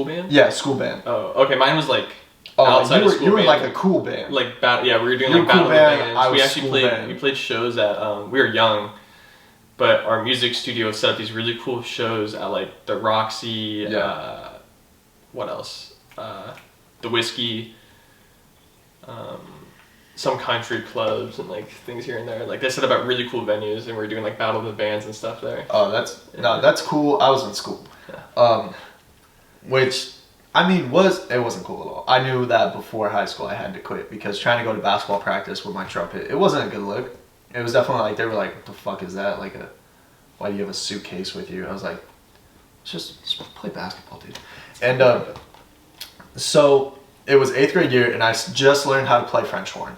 band? Yeah, school band. Oh, okay. Mine was like outside of school you were band. like a cool band. Like yeah, we were doing You like were cool battle of the band, bands. I We was actually school played. band. We played shows at. We were young, but our music studio set up these really cool shows at like the Roxy. Yeah. What else? The Whiskey. Some country clubs and like things here and there. Like they set up at really cool venues, and we were doing like battle of the bands and stuff there. Oh, that's cool. I was in school, which I mean it wasn't cool at all. I knew that before high school I had to quit because trying to go to basketball practice with my trumpet, it wasn't a good look. It was definitely like they were like, "What the fuck is that? Like why do you have a suitcase with you?" I was like, just play basketball, dude. And so it was 8th grade year, and I just learned how to play French horn.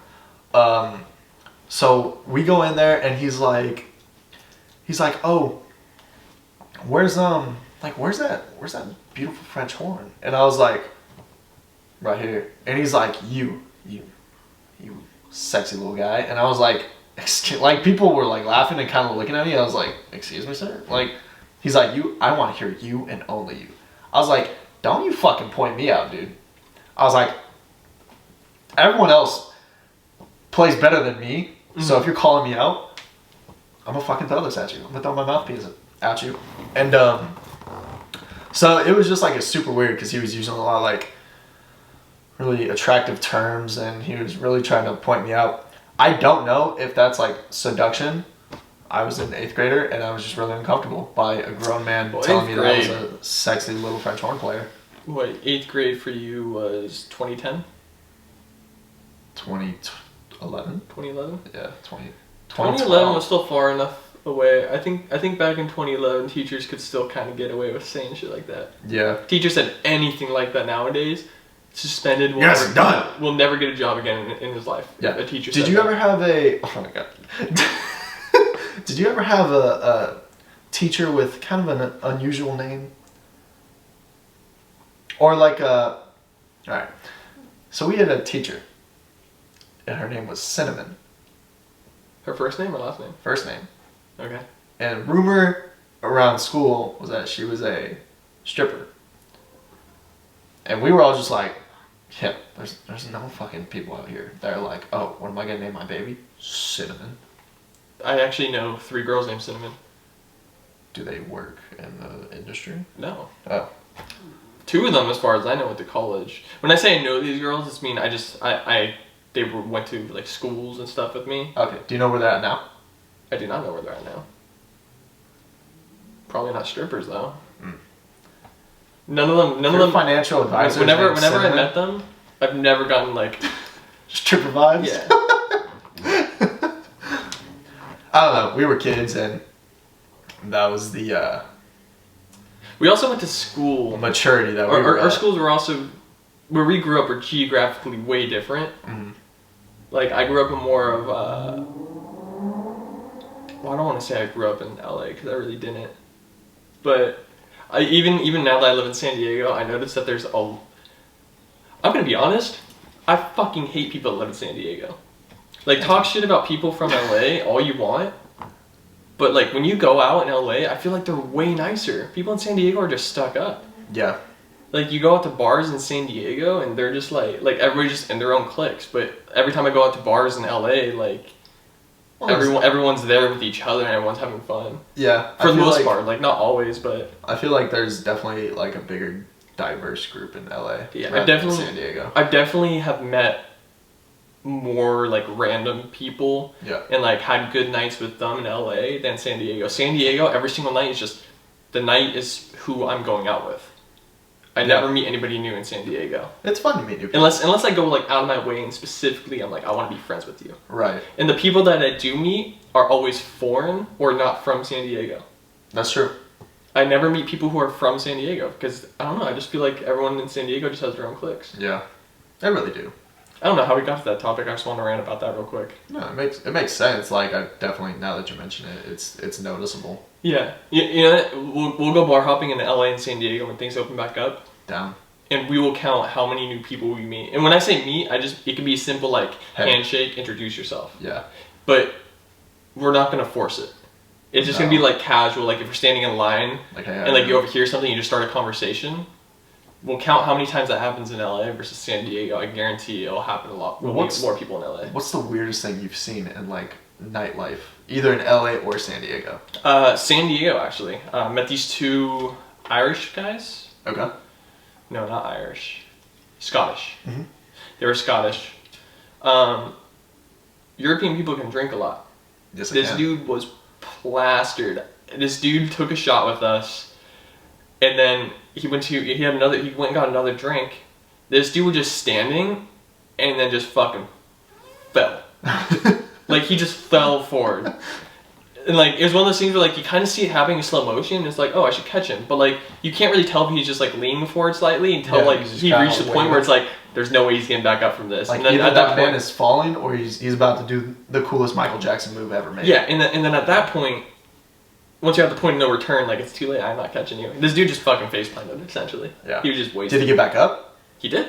So we go in there, and he's like, "Oh, where's that beautiful French horn?" And I was like, "Right here." And he's like, you sexy little guy." And I was like, like people were like laughing and kind of looking at me. I was like, "Excuse me, sir?" Like, he's like, I want to hear you and only you." I was like, "Don't you fucking point me out, dude." I was like, everyone else plays better than me, so if you're calling me out, I'm gonna fucking throw this at you. I'm gonna throw my mouthpiece at you. And so it was just like it's super weird because he was using a lot of like really attractive terms, and he was really trying to point me out. I don't know if that's like seduction. I was an 8th grader, and I was just really uncomfortable by a grown man telling me that I was a sexy little French horn player. What, 8th grade for you was 2010? 2011? 2011? Yeah, 2011 was still far enough away. I think back in 2011, teachers could still kind of get away with saying shit like that. Yeah. Teachers said anything like that nowadays, suspended. Done. Will never get a job again in his life. Yeah. A teacher. Did you ever have a? Oh my god. Did you ever have a teacher with kind of an unusual name? Or like a. All right. So we had a teacher, and her name was Cinnamon. Her first name or last name? First name. Okay. And rumor around school was that she was a stripper. And we were all just like, yeah, there's no fucking people out here that are like, "Oh, what am I gonna name my baby? Cinnamon." I actually know 3 girls named Cinnamon. Do they work in the industry? No. Oh. 2 of them, as far as I know, went to college. When I say I know these girls, it's mean they went to like schools and stuff with me. Okay. Do you know where they're at now? I do not know where they're at now. Probably not strippers though. None of them. Financial advisors. Whenever I met them, I've never gotten like stripper vibes. Yeah. I don't know. We were kids, and that was the We also went to school. maturity that we were Our at. schools were also, where we grew up, were geographically way different. Mhm. Like I grew up in more of. Well, I don't want to say I grew up in LA because I really didn't. But even now that I live in San Diego, I noticed that there's a. I'm gonna be honest. I fucking hate people that live in San Diego. Like, talk shit about people from LA all you want, but like when you go out in LA, I feel like they're way nicer. People in San Diego are just stuck up. Yeah. Like, you go out to bars in San Diego and they're just like everybody's just in their own cliques. But every time I go out to bars in LA, like everyone's there with each other and everyone's having fun. Yeah. For the most part, like not always, but I feel like there's definitely like a bigger diverse group in LA. Yeah, rather than San Diego. I definitely have met more like random people and like had good nights with them in LA than San Diego. San Diego, every single night is just the night is who I'm going out with. I never meet anybody new in San Diego. It's fun to meet new people. Unless I go like out of my way and specifically I'm like, I want to be friends with you. Right. And the people that I do meet are always foreign or not from San Diego. That's true. I never meet people who are from San Diego because I don't know, I just feel like everyone in San Diego just has their own cliques. Yeah. They really do. I don't know how we got to that topic. I just want to rant about that real quick. No, it makes sense. Like, I definitely, now that you mention it, it's noticeable. Yeah. You know, we'll go bar hopping in LA and San Diego when things open back up. Down. And we will count how many new people we meet. And when I say meet, it can be simple like handshake, introduce yourself. Yeah. But we're not going to force it. It's just going to be like casual. Like if we're standing in line and like you overhear something, you just start a conversation. we'll count how many times that happens in LA versus San Diego. I guarantee it'll happen a lot. There'll be more people in LA. What's the weirdest thing you've seen in like nightlife, either in LA or San Diego? San Diego, actually. Met these two Irish guys. Okay. No, not Irish. Scottish. Mhm. They were Scottish. European people can drink a lot. Yes, I This can. dude was plastered. This dude took a shot with us, and then he went and got another drink. This dude was just standing, and then just fucking fell. Like, he just fell forward. And like, it was one of those things where like you kind of see it happening in slow motion, and it's like, oh, I should catch him, but like you can't really tell if he's just like leaning forward slightly until Yeah, like he's just he kinda reached the point waiting. where it's like there's no way he's getting back up from this. Like And then either at that man point, is falling, or he's about to do the coolest Michael Jackson move ever made. yeah, and then at that point, once you're at the point of no return, like it's too late. I'm not catching you. This dude just fucking face planted essentially. Yeah. He was just wasted. Did he get back up? He did.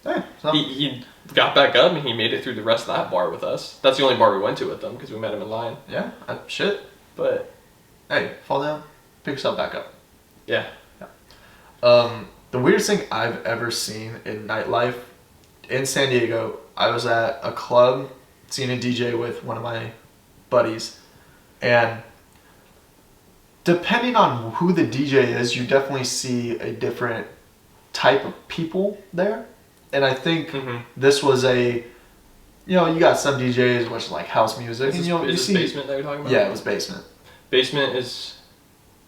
Yeah. So. He got back up and he made it through the rest of that bar with us. That's the only bar we went to with them because we met him in line. Yeah. Shit. But Hey, fall down, pick yourself back up. yeah, The weirdest thing I've ever seen in nightlife in San Diego, I was at a club seeing a DJ with one of my buddies, and depending on who the DJ is, you definitely see a different type of people there. And I think Mhm. this was you got some DJs which like house music. Is And, this, you know, is you this see, basement that you're talking about? yeah, it was basement. Basement is.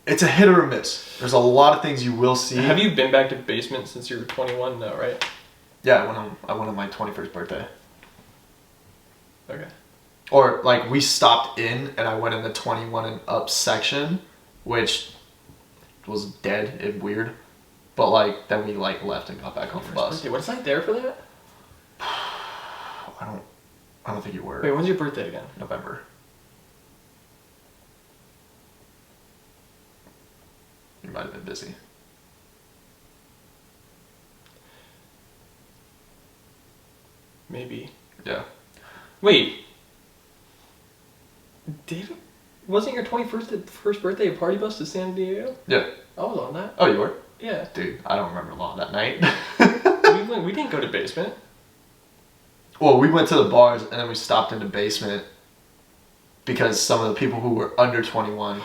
It's a hit or a miss. There's a lot of things you will see. Have you been back to basement since you were 21? No, right? Yeah, I went on my 21st birthday. Okay. Or like we stopped in and I went in the 21 and up section, which was dead and weird. But like then we like left and got back on the bus. Birthday. What's like there for that? I don't think you were. Wait, when's your birthday again? November. You might have been busy. Maybe. Yeah. Wait. David, wasn't your 21st first birthday a party bus to San Diego? Yeah. I was on that. Oh, you were? Yeah. Dude, I don't remember a lot that night. We didn't go to basement. Well, we went to the bars and then we stopped in the basement because some of the people who were under 21.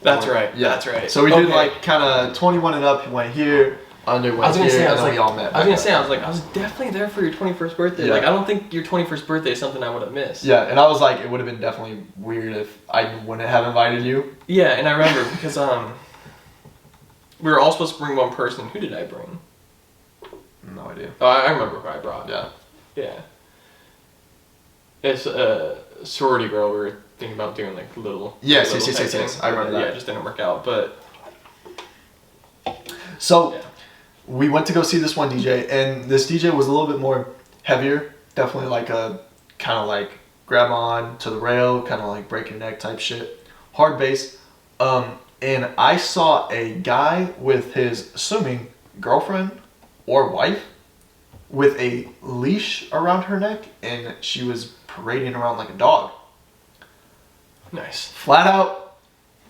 That's right. Yeah. That's right. So we did Okay. like kind of 21 and up. You went here, under I went was gonna here, say, and then we all met. I was back gonna up. say, I was definitely there for your 21st birthday. Yeah. Like, I don't think your 21st birthday is something I would have missed. Yeah, and I was like, it would have been definitely weird if I wouldn't have invited you. Yeah, and I remember because we were all supposed to bring one person. Who did I bring? No idea. Oh, I remember who I brought. Yeah. Yeah. It's a sorority girl. We were thinking about doing like little. Yes, little yes, type yes, yes, thing. I remember Yeah, that. it just didn't work out. But So yeah. we went to go see this one DJ, and this DJ was a little bit more heavier. Definitely like a kind of like grab on to the rail, kind of like break your neck type shit. Hard bass. And I saw a guy with his assuming girlfriend or wife with a leash around her neck, and she was parading around like a dog. Nice. Flat out,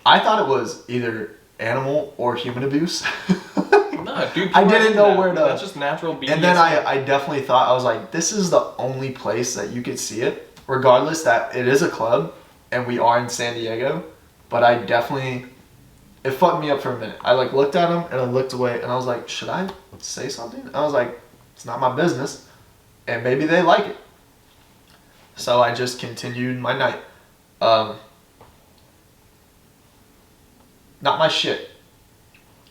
I thought it was either animal or human abuse. No, dude. I people didn't are know into where that. to- That's just natural BDSM. And then I definitely thought, I was like, this is the only place that you could see it, regardless that it is a club and we are in San Diego. But I definitely, it fucked me up for a minute. I like looked at him and I looked away and I was like, should I say something? I was like, it's not my business. And maybe they like it. So I just continued my night. Not my shit.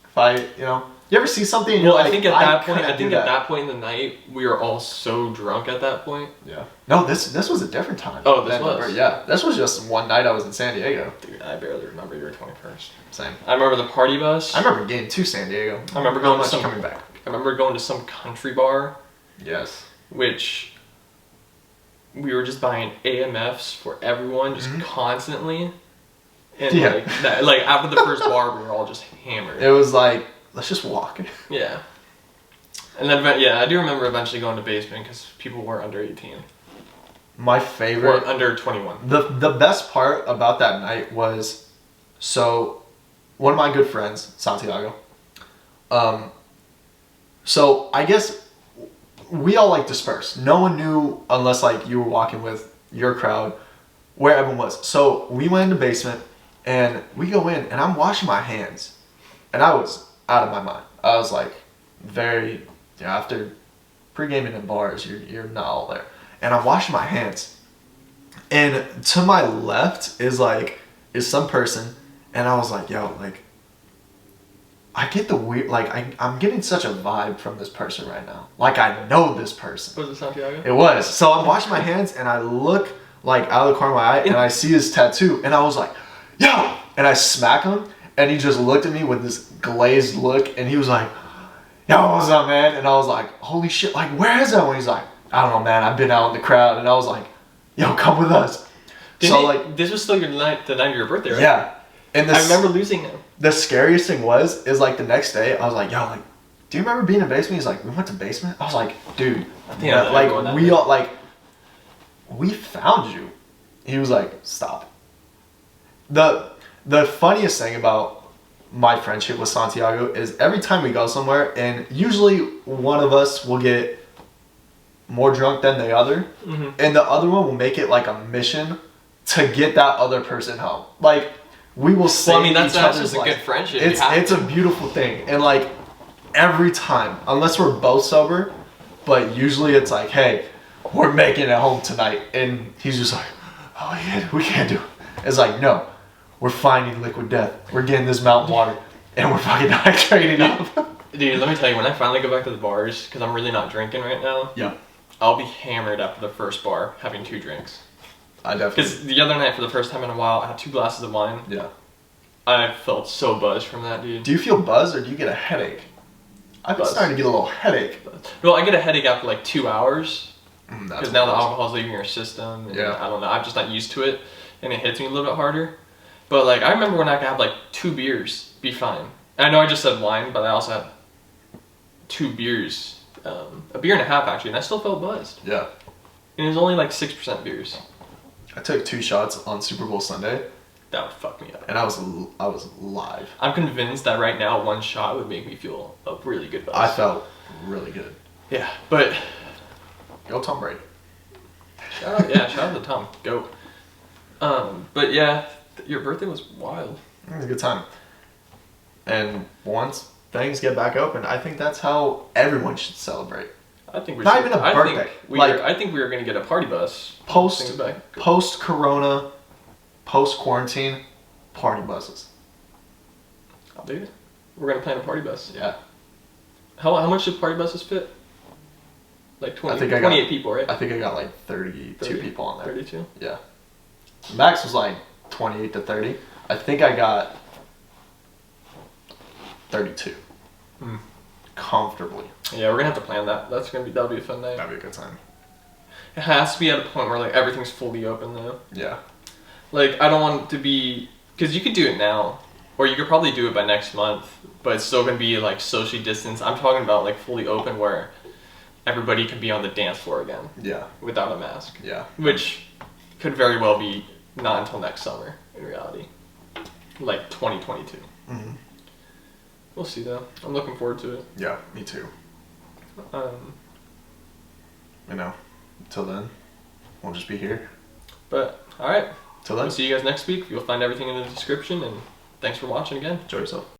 If I, you ever see something and you're Well, like, I think at that point, couldn't I think do at that. that point in the night, we were all so drunk at that point. Yeah. No, this was a different time. Oh, this was? Yeah, this was just one night I was in San Diego. Dude, I barely remember your 21st. Same. I remember the party bus. I remember getting to San Diego. I remember Not going to much some- coming back. I remember going to some country bar, Yes. which we were just buying AMFs for everyone, just constantly. And Yeah. like after the first bar, we were all just hammered. It was like, let's just walk. Yeah. And then, I do remember eventually going to basement because people were under 18 My or favorite. under 21. The best part about that night was, so one of my good friends, Santiago, So I guess we all like dispersed. No one knew unless like you were walking with your crowd where everyone was. So we went in the basement and we go in and I'm washing my hands and I was out of my mind. I was like very, after pre-gaming in bars, you're not all there. And I'm washing my hands and to my left is some person and I was like, yo, like, I get the weird, like, I'm getting such a vibe from this person right now. Like, I know this person. Was it Santiago? It was. So I'm washing my hands, and I look, like, out of the corner of my eye, and I see his tattoo, and I was like, yo! And I smack him, and he just looked at me with this glazed look, and he was like, yo, what's up, man? And I was like, holy shit, like, where is that one? He's like, I don't know, man, I've been out in the crowd, and I was like, yo, come with us. This was still the night of your birthday, right? Yeah. And I remember losing him. The scariest thing was the next day I was like, yo, like, do you remember being in basement? He's like, we went to basement. I was like, dude, we found you. He was like, stop. The funniest thing about my friendship with Santiago is every time we go somewhere, and usually one of us will get more drunk than the other, and the other one will make it like a mission to get that other person home. Like, we will save Well, I mean, that's other's just a life. good friendship. It's a beautiful thing, and like every time, unless we're both sober, but usually it's like, hey, we're making it home tonight, and he's just like, oh yeah, we can't do it. It's like, no, we're finding liquid death. We're getting this mountain water, and we're fucking hydrating up. Dude, let me tell you, when I finally go back to the bars, because I'm really not drinking right now, Yeah, I'll be hammered after the first bar, having 2 drinks. I definitely. Because the other night, for the first time in a while, I had 2 glasses of wine. Yeah. I felt so buzzed from that, dude. Do you feel buzzed or do you get a headache? I've been Buzz. starting to get a little headache. Well, I get a headache after like 2 hours. That's Because now the alcohol's leaving your system. And Yeah. I don't know. I'm just not used to it. And it hits me a little bit harder. But like, I remember when I could have like 2 beers, be fine. And I know I just said wine, but I also had 2 beers. A beer and a half, actually. And I still felt buzzed. Yeah. And it was only like 6% beers. I took 2 shots on Super Bowl Sunday, That would fuck me up. and I was live. I'm convinced that right now 1 shot would make me feel a really good buzz. I felt really good. Yeah, but Go Tom Brady. shout out to Tom. Go. But yeah, your birthday was wild. It was a good time. And once things get back open, I think that's how everyone should celebrate. I think we Not should. even a birthday. I think we are gonna get a party bus. Post Things back. Corona, post quarantine, party buses. I'll do it. We're gonna plan a party bus. Yeah. How much do party buses fit? Like 20, I think I 28 got- people, right? I think I got like 32 30? people on there. 32. Yeah. Max was like 28 to 30. I think I got 32. Hmm. Comfortably. Yeah, we're gonna have to plan that. That'll be a fun night. That'd be a good time. It has to be at a point where like everything's fully open though. Yeah. Like I don't want it to be, because you could do it now, or you could probably do it by next month, but it's still gonna be like socially distanced. I'm talking about like fully open where everybody can be on the dance floor again Yeah. without a mask, Yeah. which could very well be not until next summer in reality, like 2022. hmm We'll see though. I'm looking forward to it. Yeah, me too. You know, till then, we'll just be here. But all right, Till then, we'll see you guys next week. You'll find everything in the description, and thanks for watching again. enjoy yourself.